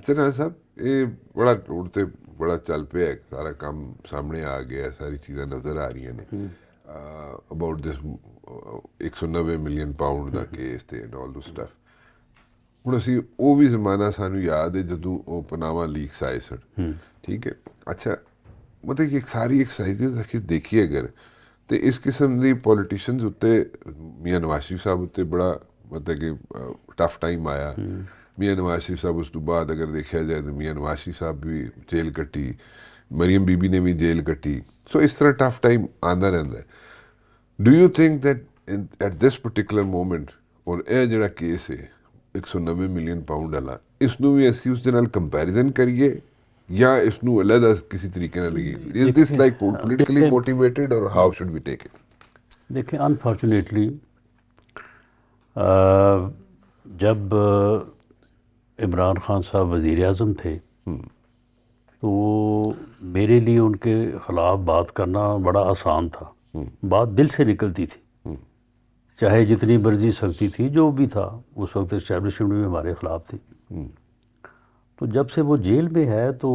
اچھا نا صاحب یہ بڑا اڑتے بڑا چل پیا ہے، سارا کام سامنے آ گیا ہے، ساری چیزیں نظر آ رہی ہیں about this 190 million pound the case تے اینڈ آل دو سٹف. ہوں اسی وہ بھی زمانہ سانو یاد ہے جدوں وہ پناما لیکس آئے سن، ٹھیک ہے. اچھا مطلب کہ ساری ایکسرسائز دیکھیے اگر تو اس قسم دی پولیٹیشنز اتنے میاں نواز شریف صاحب اتنے بڑا مطلب کہ ٹف ٹائم آیا. میاں نواز شریف صاحب اس تو بعد اگر دیکھا جائے تو میاں نواز شریف صاحب بھی جیل کٹی، مریم بی بی نے بھی جیل کٹی. سو اس طرح ٹف ٹائم آتا رہتا ہے. Do you think that at this particular moment اور یہ جڑا کیس ہے 190 ملین پاؤنڈ والا، اس نو بھی اسی اس دے نال کنپیریزن کریے یا اس نو علیحدہ کسی طریقے نال لگی؟ Is this like politically motivated اور how should we take it? دیکھیں انفارچونیٹلی جب عمران خان صاحب وزیر اعظم تھے تو میرے لیے ان کے خلاف بات کرنا بڑا آسان تھا. بات دل سے نکلتی تھی، چاہے جتنی مرضی سختی تھی، جو بھی تھا اس وقت اسٹیبلشمنٹ بھی ہمارے خلاف تھی. تو جب سے وہ جیل میں ہے تو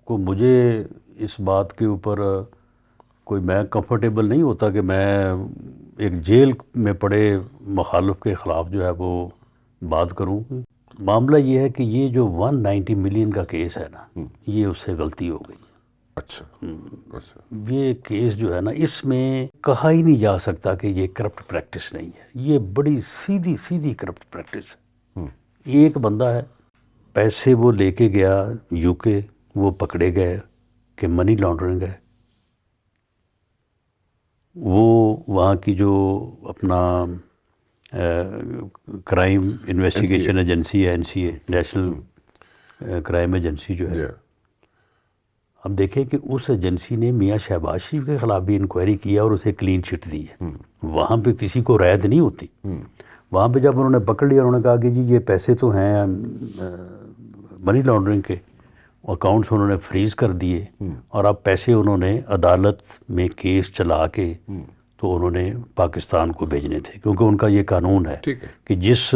مجھے اس بات کے اوپر کوئی میں کمفرٹیبل نہیں ہوتا کہ میں ایک جیل میں پڑے مخالف کے خلاف جو ہے وہ بات کروں. معاملہ یہ ہے کہ یہ جو 190 ملین کا کیس ہے نا، یہ اس سے غلطی ہو گئی. اچھا اچھا. یہ کیس جو ہے نا، اس میں کہا ہی نہیں جا سکتا کہ یہ کرپٹ پریکٹس نہیں ہے. یہ بڑی سیدھی کرپٹ پریکٹس ہے. ایک بندہ ہے، پیسے وہ لے کے گیا یو کے، وہ پکڑے گئے کہ منی لانڈرنگ ہے. وہ وہاں کی جو اپنا کرائم انویسٹیگیشن ایجنسی ہے، NCA نیشنل کرائم ایجنسی جو ہے، اب دیکھیں کہ اس ایجنسی نے میاں شہباز شریف کے خلاف بھی انکوائری کیا اور اسے کلین چٹ دی ہے. وہاں پہ کسی کو رعایت نہیں ہوتی. وہاں پہ جب انہوں نے پکڑ لیا، انہوں نے کہا کہ جی یہ پیسے تو ہیں منی لانڈرنگ کے، اکاؤنٹس انہوں نے فریز کر دیے اور اب پیسے انہوں نے عدالت میں کیس چلا کے تو انہوں نے پاکستان کو بھیجنے تھے، کیونکہ ان کا یہ قانون ہے کہ جس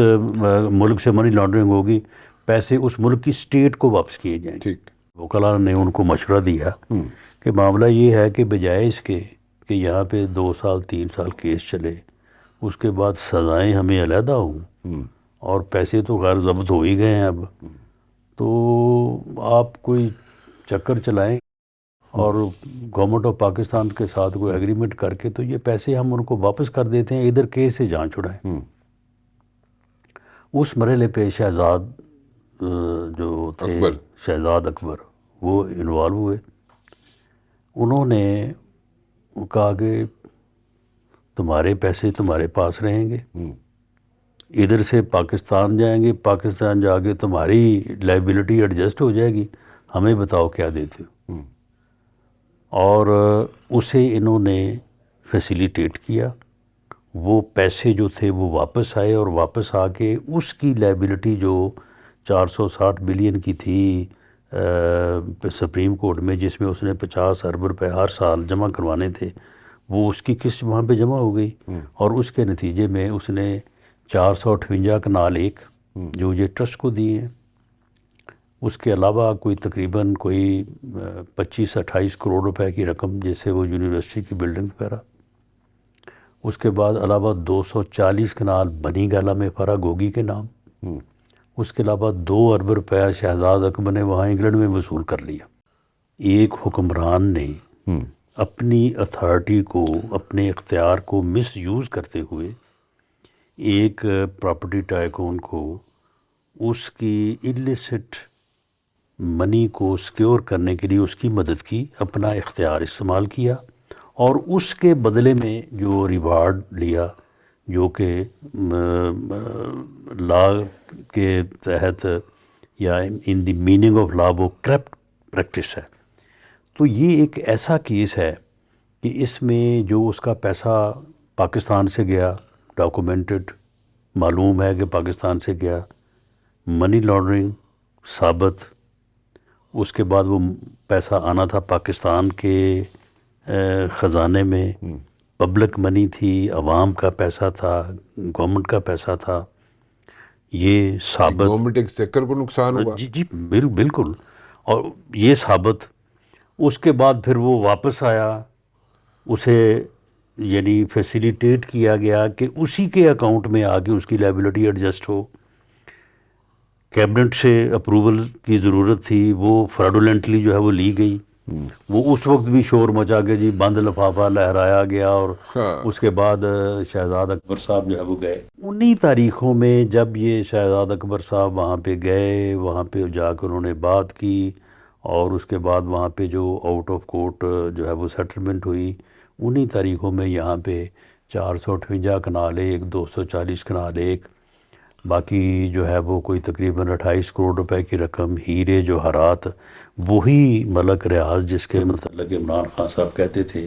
ملک سے منی لانڈرنگ ہوگی پیسے اس ملک کی سٹیٹ کو واپس کیے جائیں گے. وکلاء نے ان کو مشورہ دیا کہ معاملہ یہ ہے کہ بجائے اس کے کہ یہاں پہ 2 سال 3 سال کیس چلے، اس کے بعد سزائیں ہمیں علیحدہ ہوں اور پیسے تو غیر ضبط ہو ہی گئے ہیں اب، تو آپ کوئی چکر چلائیں اور گورنمنٹ آف پاکستان کے ساتھ کوئی ایگریمنٹ کر کے تو یہ پیسے ہم ان کو واپس کر دیتے ہیں، ادھر کیس سے جان چھڑائیں. اس مرحلے پہ شہزاد جو تھے شہزاد اکبر وہ انوالو ہوئے. انہوں نے کہا کہ تمہارے پیسے تمہارے پاس رہیں گے، ادھر سے پاکستان جائیں گے، پاکستان جا کے تمہاری لائبلٹی ایڈجسٹ ہو جائے گی، ہمیں بتاؤ کیا دیتے ہو. اور اسے انہوں نے فیسیلیٹیٹ کیا. وہ پیسے جو تھے وہ واپس آئے اور واپس آ کے اس کی لائبلٹی جو 460 بلین کی تھی سپریم کورٹ میں، جس میں اس نے 50 ارب روپے ہر سال جمع کروانے تھے، وہ اس کی قسط وہاں پہ جمع ہو گئی اور اس کے نتیجے میں اس نے 458 کنال ایک جو یہ ٹرسٹ کو دیے ہیں. اس کے علاوہ کوئی تقریباً کوئی 25-28 کروڑ روپے کی رقم جس سے وہ یونیورسٹی کی بلڈنگ پھیرا. اس کے بعد علاوہ 240 کنال بنی گالا میں پھیرا گوگی کے نام. اس کے علاوہ 2 ارب روپے شہزاد اکبر نے وہاں انگلینڈ میں وصول کر لیا. ایک حکمران نے اپنی اتھارٹی کو، اپنے اختیار کو مس یوز کرتے ہوئے ایک پراپرٹی ٹائکون کو اس کی illicit منی کو سکیور کرنے کے لیے اس کی مدد کی، اپنا اختیار استعمال کیا اور اس کے بدلے میں جو ریوارڈ لیا، جو کہ لا کے تحت یا ان دی میننگ آف لا وہ کرپٹ پریکٹس ہے. تو یہ ایک ایسا کیس ہے کہ اس میں جو اس کا پیسہ پاکستان سے گیا، ڈاکومنٹڈ معلوم ہے کہ پاکستان سے گیا، منی لانڈرنگ ثابت. اس کے بعد وہ پیسہ آنا تھا پاکستان کے خزانے میں، پبلک منی تھی، عوام کا پیسہ تھا، گورنمنٹ کا پیسہ تھا. یہ ثابت گورنمنٹ ایکسچیکر کو نقصان ہوا. جی جی بالکل. اور یہ ثابت اس کے بعد پھر وہ واپس آیا, اسے یعنی فیسیلیٹیٹ کیا گیا کہ اسی کے اکاؤنٹ میں آگے اس کی لائبلٹی ایڈجسٹ ہو. کیبنٹ سے اپروول کی ضرورت تھی, وہ فراڈولنٹلی جو ہے وہ لی گئی. وہ اس وقت بھی شور مچا کے جی بند لفافہ لہرایا گیا, اور اس کے بعد شہزاد اکبر صاحب جو ہے وہ گئے. انہی تاریخوں میں جب یہ شہزاد اکبر صاحب وہاں پہ گئے, وہاں پہ جا کر انہوں نے بات کی, اور اس کے بعد وہاں پہ جو آؤٹ آف کورٹ جو ہے وہ سیٹلمنٹ ہوئی, انہی تاریخوں میں یہاں پہ 458 کنال 1, 240 کنال 1, باقی جو ہے وہ کوئی تقریباً 28 کروڑ روپے کی رقم, ہیرے جوہرات, وہی ملک ریاض جس کے متعلق عمران خان صاحب کہتے تھے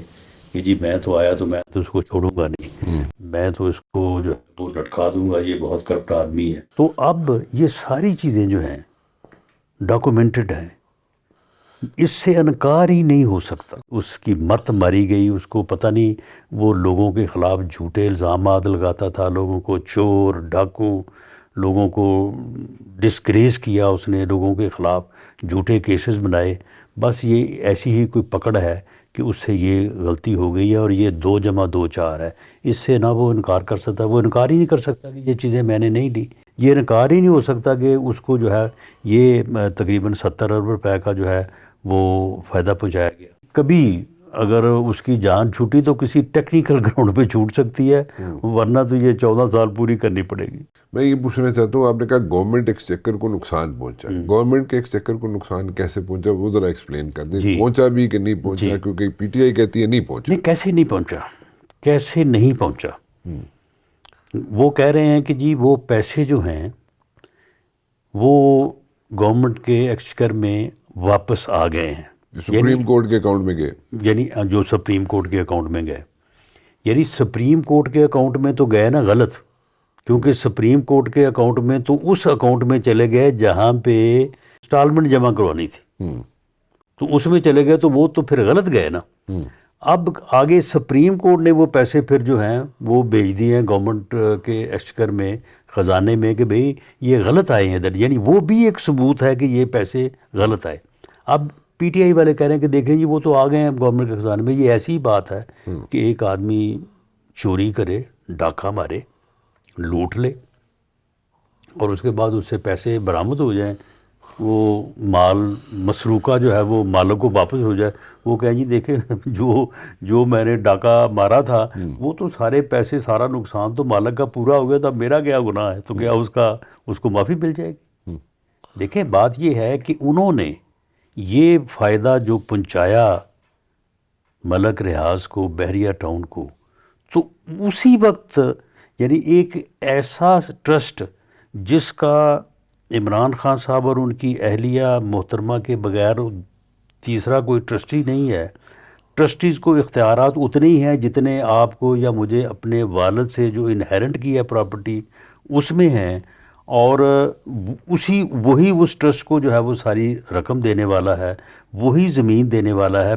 کہ جی میں تو آیا تو میں تو اس کو چھوڑوں گا نہیں, میں تو اس کو جو ہے وہ لٹکا دوں گا, یہ بہت کرپٹ آدمی ہے. تو اب یہ ساری چیزیں جو ہیں ڈاکومنٹڈ ہیں, اس سے انکار ہی نہیں ہو سکتا. اس کی مت ماری گئی, اس کو پتہ نہیں وہ لوگوں کے خلاف جھوٹے الزامات لگاتا تھا, لوگوں کو چور ڈاکو, لوگوں کو ڈسگریس کیا اس نے, لوگوں کے خلاف جھوٹے کیسز بنائے. بس یہ ایسی ہی کوئی پکڑ ہے کہ اس سے یہ غلطی ہو گئی ہے, اور یہ 2 + 2 4 ہے. اس سے نہ وہ انکار کر سکتا, وہ انکار ہی نہیں کر سکتا کہ یہ چیزیں میں نے نہیں لی. یہ انکار ہی نہیں ہو سکتا کہ اس کو جو ہے یہ تقریباً 70 ارب روپے کا جو ہے وہ فائدہ پہنچایا گیا. کبھی اگر اس کی جان چھوٹی تو کسی ٹیکنیکل گراؤنڈ پہ چھوٹ سکتی ہے, ورنہ تو یہ 14 سال پوری کرنی پڑے گی. میں یہ پوچھنا چاہتا ہوں, آپ نے کہا گورنمنٹ ایکسچیکر کو نقصان پہنچا, گورنمنٹ کے ایکسچیکر کو نقصان کیسے پہنچا, وہ ذرا ایکسپلین کر دیں. پہنچا بھی کہ نہیں پہنچا, کیونکہ پی ٹی آئی کہتی ہے نہیں پہنچا. نہیں, کیسے نہیں پہنچا, کیسے نہیں پہنچا. وہ کہہ رہے ہیں کہ جی وہ پیسے جو ہیں وہ گورنمنٹ کے ایکسچیکر میں واپس آ گئے ہیں, سپریم کورٹ کے اکاؤنٹ میں گئے, یعنی جو سپریم کورٹ کے اکاؤنٹ میں گئے. یعنی سپریم کورٹ کے اکاؤنٹ میں تو گئے نا غلط, کیونکہ سپریم کورٹ کے اکاؤنٹ میں تو اس اکاؤنٹ میں چلے گئے جہاں پہ انسٹالمنٹ جمع کروانی تھی, تو اس میں چلے گئے, تو وہ تو پھر غلط گئے نا. اب آگے سپریم کورٹ نے وہ پیسے پھر جو ہیں وہ بھیج دیے ہیں گورنمنٹ کے ایکسچیکر میں, خزانے میں, کہ بھئی یہ غلط آئے ہیں ادھر. یعنی وہ بھی ایک ثبوت ہے کہ یہ پیسے غلط آئے. اب پی ٹی آئی والے کہہ رہے ہیں کہ دیکھیں جی وہ تو آ گئے ہیں گورنمنٹ کے خزانے میں. یہ ایسی بات ہے کہ ایک آدمی چوری کرے, ڈاکہ مارے, لوٹ لے, اور اس کے بعد اس سے پیسے برآمد ہو جائیں, وہ مال مسروقہ جو ہے وہ مالک کو واپس ہو جائے. وہ کہیں جی دیکھیں جو میں نے ڈاکہ مارا تھا وہ تو سارے پیسے, سارا نقصان تو مالک کا پورا ہو گیا تھا, میرا کیا گناہ ہے, تو کیا اس کو معافی مل جائے گی. دیکھیں بات یہ ہے کہ انہوں نے یہ فائدہ جو پہنچایا ملک ریاض کو, بحریہ ٹاؤن کو, تو اسی وقت یعنی ایک ایسا ٹرسٹ جس کا عمران خان صاحب اور ان کی اہلیہ محترمہ کے بغیر تیسرا کوئی ٹرسٹی نہیں ہے. ٹرسٹیز کو اختیارات اتنے ہی ہیں جتنے آپ کو یا مجھے اپنے والد سے جو انہیرنٹ کی ہے پراپرٹی اس میں ہیں, اور وہی اس ٹرسٹ کو جو ہے وہ ساری رقم دینے والا ہے, وہی زمین دینے والا ہے,